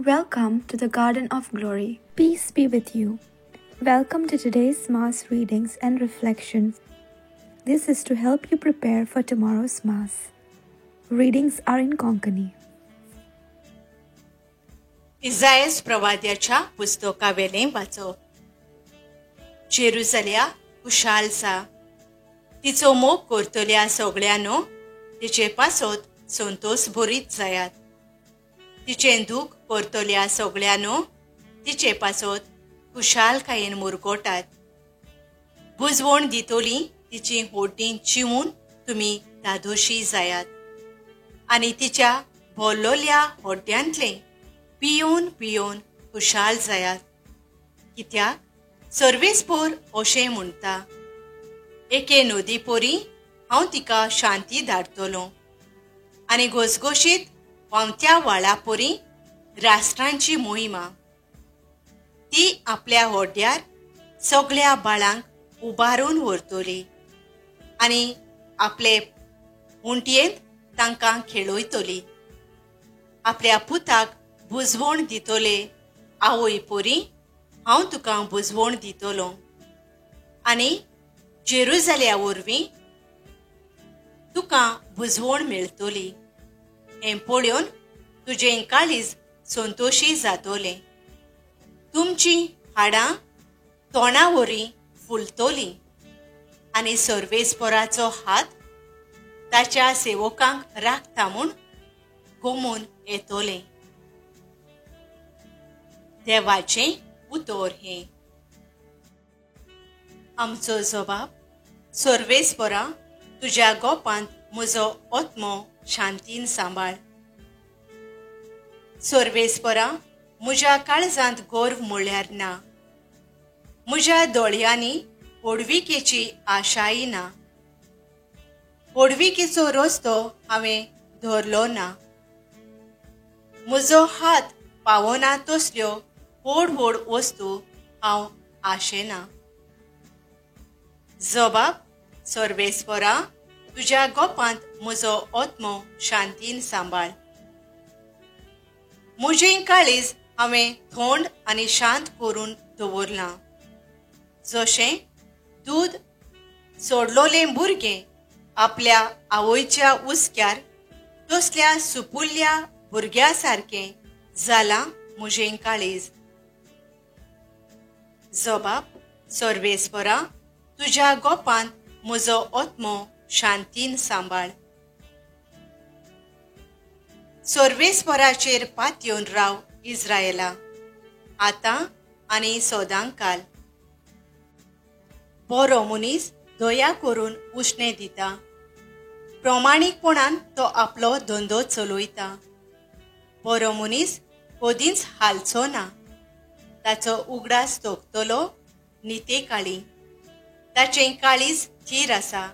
Welcome to the Garden of Glory. Peace be with you. Welcome to today's Mass readings and reflections. This is to help you prepare for tomorrow's Mass. Readings are in Konkani. इसायास प्रवाद्याच्या पुस्तकावेलें वाचप. जेरुसल्या खुशालसा, तिचो मोग करतल्या सगळ्यांनो तिचे पासत संतोष भरीत जायात. तिचें दूख करतल्या सगळ्यांनो तिचे पासत खुशालकायेन मुरगोटात. बुजवण दितोली तिची होड्डीं चिवून तुमी धादोशी जायात आनी तिच्या भोल्लोल्या होड्ड्यांतले पियोन पियोन खुशाल जायात. कित्याक सर्वेस्पोर अशें म्हणटा, एके नदी पोरी हांव तिका शांती धाडटलों आनी घोसघोशीत व्हांवत्या व्हाळा पोरी राष्ट्रांची मोहिमा. ती आपल्या होड्ड्यार सगळ्या बाळांक उबारून व्हरतली आनी आपले उंटयेंत तांकां खेळयतली. आपल्या पुताक बुजवण दितले, आवय पोरी हांव तुका बुजवण दितलों आनी जेरुसल्या वरवीं तुका बुजवण मेळटली. हें पळोवन तुजें काळीज संतोशी जातोलें. तुमची हाडां तोंडावरी फुलतलीं आनी सर्वेस्पराचो हात ताच्या सेवकांक राखता म्हूण घुमून येतोलें. देवाचें उतर हें. आमचो जबाब. सर्वेस्परा, तुज्या गोपांत म्हजो आत्मो शांतीन सांबाळ. सर्वेस्परा, म्हज्या काळजांत गर्व म्हळ्यार ना. म्हज्या दोळ्यांनी ओडविकेची आशाय ना. ओडविकेचो रस्तो हांवें धरलो ना. म्हजो हात पावना तसल्यो व्हड व्हड वस्तू हांव आशेना. जबाब. सर्वेस्परा, तुज्या गोपांत म्हजो आत्मो शांतीन सांबाळ. म्हजें काळीज हांवें थंड आनी शांत करून दवरलां. जशें दूद सोडलोलें भुरगें आपल्या आवयच्या उस्क्यार, तसल्या सुपुल्ल्या भुरग्या सारकें जालां म्हजें काळीज. जबाब. सर्वेस्परा, तुज्या गोपांत म्हजो आत्मो शांतीन सांबाळ. सर्वेस्पराचेर पातयेवन राव इस्रायेला, आतां आनी सदांकाल. बरो मनीस दया करून उश्णें दिता. प्रमाणीकपणान तो आपलो धंदो चलयता. बरो मनीस कदींच हालचो ना. ताचो उगडास तोखतलो नितेकाळी. ताचें काळीज थीर आसा.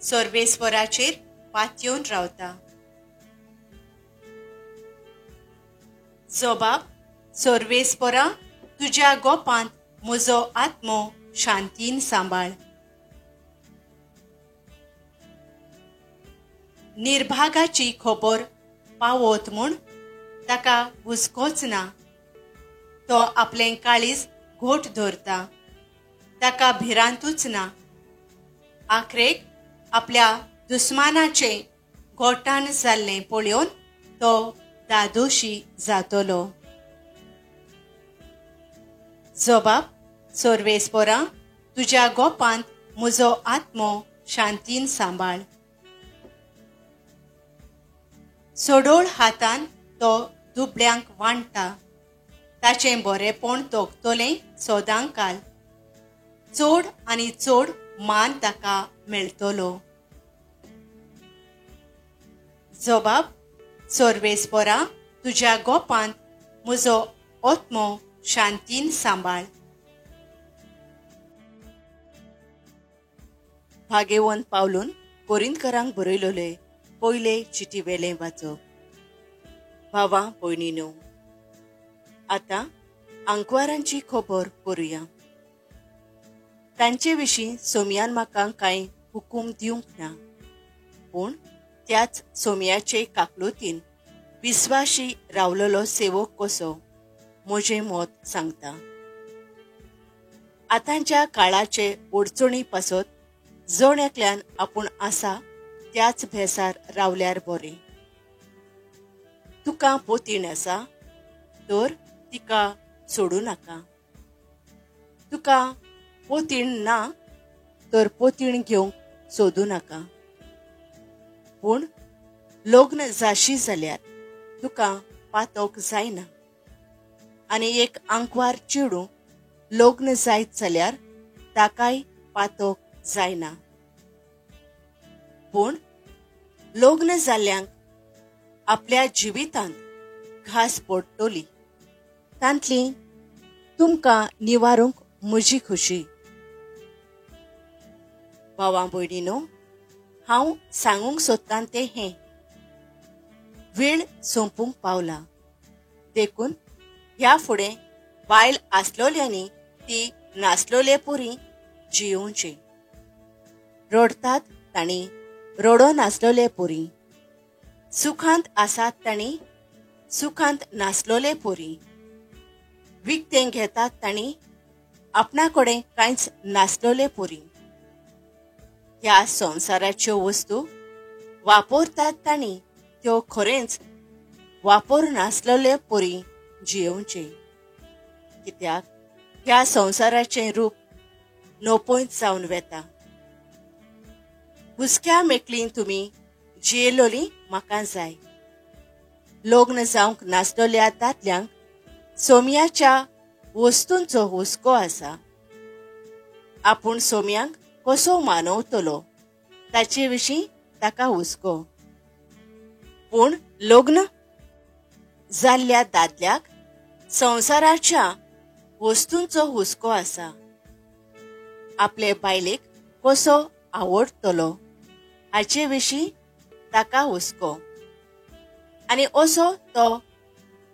सर्वेस्पराचेर पातयेवन रावता. जबाब. सर्वेस्परा, तुज्या गोपांत म्हजो आत्मो शांतीन सांबाळ. निर्भागाची खबर पावत म्हूण ताका हुस्कोच ना. तो आपलें काळीज घोट धरता. ताका भिरांतूच ना. आखरेक आपल्या दुस्मानाचें घोटाण जाल्लें पळोवन तो धादोशी जातलो. जबाब. सर्वेस्परा, तुज्या गोपांत म्हजो आत्मो शांतीन सांबाळ. सोडोळ हातान तो दुबळ्यांक वांडटा. ताचें बरेपण तोखतलें सदांकाल. चड आनी चड मान ताका मेळटलो. जबाब. सर्वेस्परा, तुज्या गोपांत म्हजो आत्मो शांतीन सांबाळ. भाग्यवंत पावलून कोरिंथकरांक बरयलोले पयले चिटीवेलें वाचप. भावां भयणीनो, आतां आंकवारांची खबर करुया. तांचे विशीं सोमयान म्हाका कांय हुकूम दिवंक ना, पूण त्याच सोमयाचे काकलुतीन विस्वाशी रावलेलो सेवक कसो म्हजें मत सांगता. आतांच्या काळाचे अडचणी पासत जण एकल्यान आपूण आसा त्याच भेसार रावल्यार बरें. तुका पोतीण आसा तर तिका सोडू नाका. तुका पोतीण ना तर पोतीण घेवंक सोदू नाका. पूण लग्न जाशी जाल्यार तुका पातोक जायना. आनी एक आंकवार चेडूं लग्न जायत जाल्यार ताकाय पातोक जायना. पूण लग्न जाल्ल्यांक आपल्या जिवितांत घास पडटली तांतली तुमकां निवारूंक म्हजी खुशी. भावां भयणीनो, हांव सांगूंक सोदतां तें हें: वेळ सोंपूंक पावला. देखून ह्या फुडें बायल आसलोल्यांनी ती नासलोले परी जियोवचें. रडतात तांणी रडो नासलोले परी. सुखांत आसात तांणी सुखांत नासलोले परी. विकतें घेतात तांणी आपणा कडेन कांयच नासलोले परी. ह्या संवसाराच्यो वस्तू वापरतात तांणी त्यो खरेंच वापर नासलोले परी जियोवचें. कित्याक ह्या संवसाराचें रूप नोपयत जावन वेता. हुस्क्या मेकळीं तुमी जियेलोलीं म्हाका जाय. लग्न जावंक नासलोल्या दादल्यांक सोमयाच्या वस्तूंचो हुस्को आसा. आपूण सोमयांक कसो मानवतलो ताचे विशीं ताका हुस्को. पूण लग्न जाल्ल्या दादल्याक संवसाराच्या वस्तूंचो हुस्को आसा. आपले बायलेक कसो आवडटलो हाचे विशीं ताका हुस्को. आनी असो तो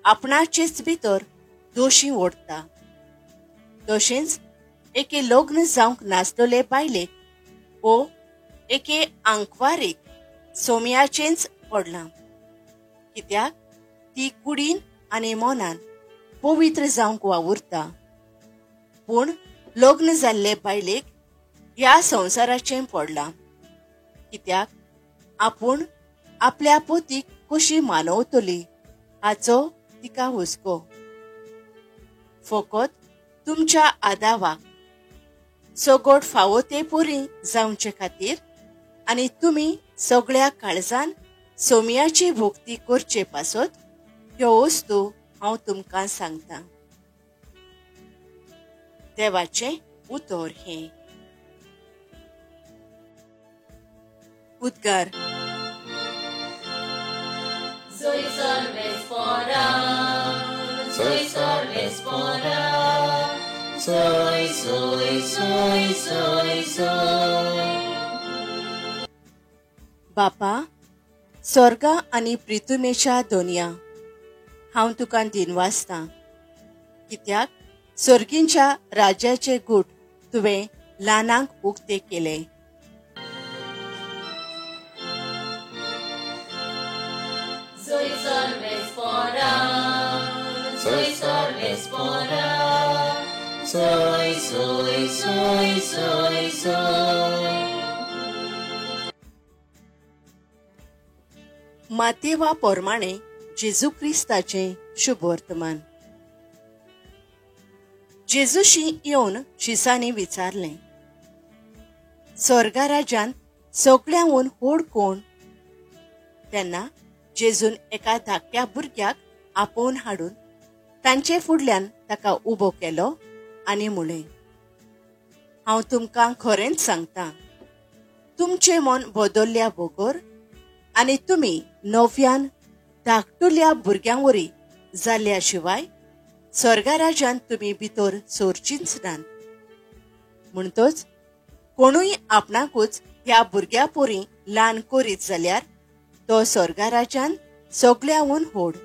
आपणाचेच भितर दोशी ओडटा. तशेंच एके लग्न जावंक नासलोले बायलेक वो एके आंकवारीक सोमयाचेंच पडलां. कित्याक ती कुडीन आनी मनान पवित्र जावंक वावुरता. पूण लग्न जाल्ले बायलेक ह्या संवसाराचें पडलां. कित्याक आपूण आपल्या पोतीक कशी मानवतली हाचो तिका हुस्को. फकत तुमच्या आदावाक सगोट फावो ते परी जावचे खातीर आनी तुमी सगळ्या काळजान सोमयाची भोक्ती करचे पासत ह्यो वस्तू हांव तुमकां सांगतां. देवाचें उतर हें. उद्गार. Soy sorbes fora, soy sorbes fora, soy, soy, soy, soy, soy. बापा, स्वर्गा आनी पृथ्वीच्या दोनया हांव तुका दिनवासतां. कित्याक सर्गींच्या राज्याचे गूट तुवें ल्हानांक उक्ते केले. Soy sorbes fora, soy sorbes fora, soy, soy, soy, soy, soy. मातेवा पोरमाणे जेजू क्रिस्ताचें शुभ वर्तमान. जेजूशी येवन शिसांनी विचारलें, स्वर्गा राज्यांत सगळ्यांहून व्हड कोण? तेन्ना जेजून एका धाकट्या भुरग्याक आपोवन हाडून तांचे फुडल्यान ताका उबो केलो आनी म्हळें, हांव तुमकां खरेंच सांगतां, तुमचें मन बदल्ल्या बगर आनी तुमी नव्यान धाकटुल्या भुरग्यांवरी जाल्ल्या शिवाय स्वर्गा राज्यांत तुमी भितर सरचींच नात. म्हणटच कोणूय आपणाकूच ह्या भुरग्या पोरी ल्हान करीत जाल्यार तो स्वर्गा राज्यांत सगळ्यांहून व्हड.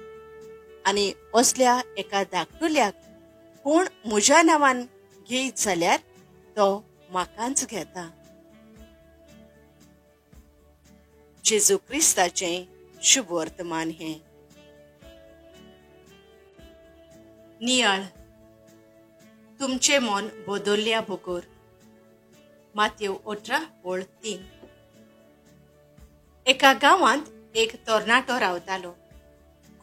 आनी असल्या एका धाकटुल्याक कोण म्हज्या नांवान घेयत जाल्यार तो म्हाकाच घेता. जेजू क्रिस्ताचें शुभ वर्तमान हें. नियाळ तुमचे मन बदलल्या बगोर. माथ्येव 18:3. एका गांवांत एक तरणाटो रावतालो.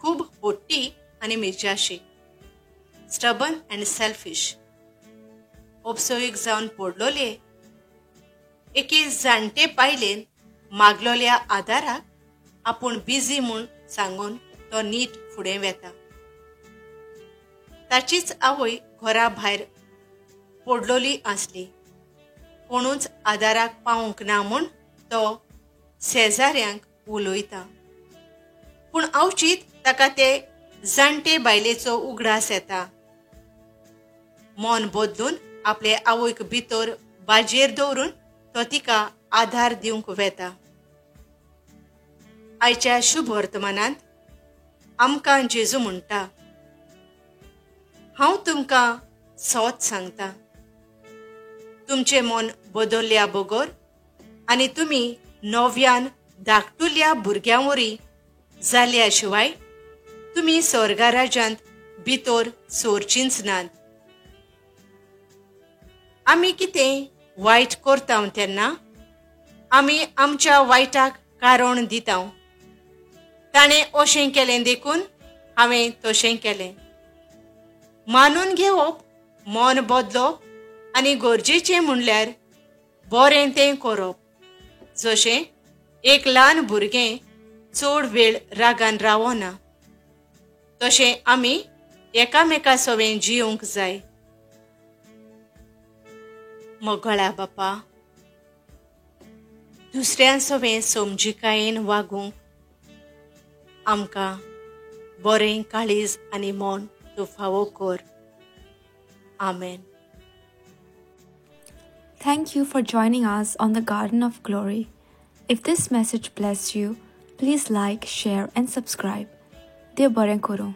खूब पोट्टी आनी मिरजाशी. Stubborn and selfish. ओपसोईक जावन पडलोले. एके जाणटे बायलेन मागलोल्या आदाराक आपूण बिझी म्हूण सांगून तो नीट फुडें वेता. ताचीच आवय घरा भायर पडलोली आसली. कोणूच आदाराक पावूंक ना म्हूण तो शेजाऱ्यांक उलयता. पूण अवचीत ताका ते जाणटे बायलेचो उगडास येता. मन बदलून आपले आवयक भितर बाजयेर दवरून तो तिका आधार दिवंक वेता. आयच्या शुभ वर्तमानांत आमकां जेजू म्हणटा, हांव तुमकां सौत सांगता. तुमचें मन बदलल्या बगोर आनी तुमी नव्यान धाकटुल्या भुरग्यांवरी जाल्या शिवाय तुमी स्वर्गा राज्यांत भितर सोरचींच नात. आमी कितें वायट करता तेन्ना आमी आमच्या वायटाक कारण दिता. ताणें अशें केलें देखून हांवें तशें केलें. मानून घेवप, मन बदलप आनी गरजेचें म्हणल्यार बरें तें करप. जशें एक ल्हान भुरगें चड वेळ रागान रावना, तशें आमी एकामेका सोबें जिवंक जाय. मोगळ्या बापा, दुसऱ्यां सोबें समजिकायेन वागूंक आमकां बरें काळीज आनी मन तूं फावो कर. आमेन. Thank you for joining us on the Garden of Glory. If this message blessed you, please like, share, and subscribe. Dear Baren Koro.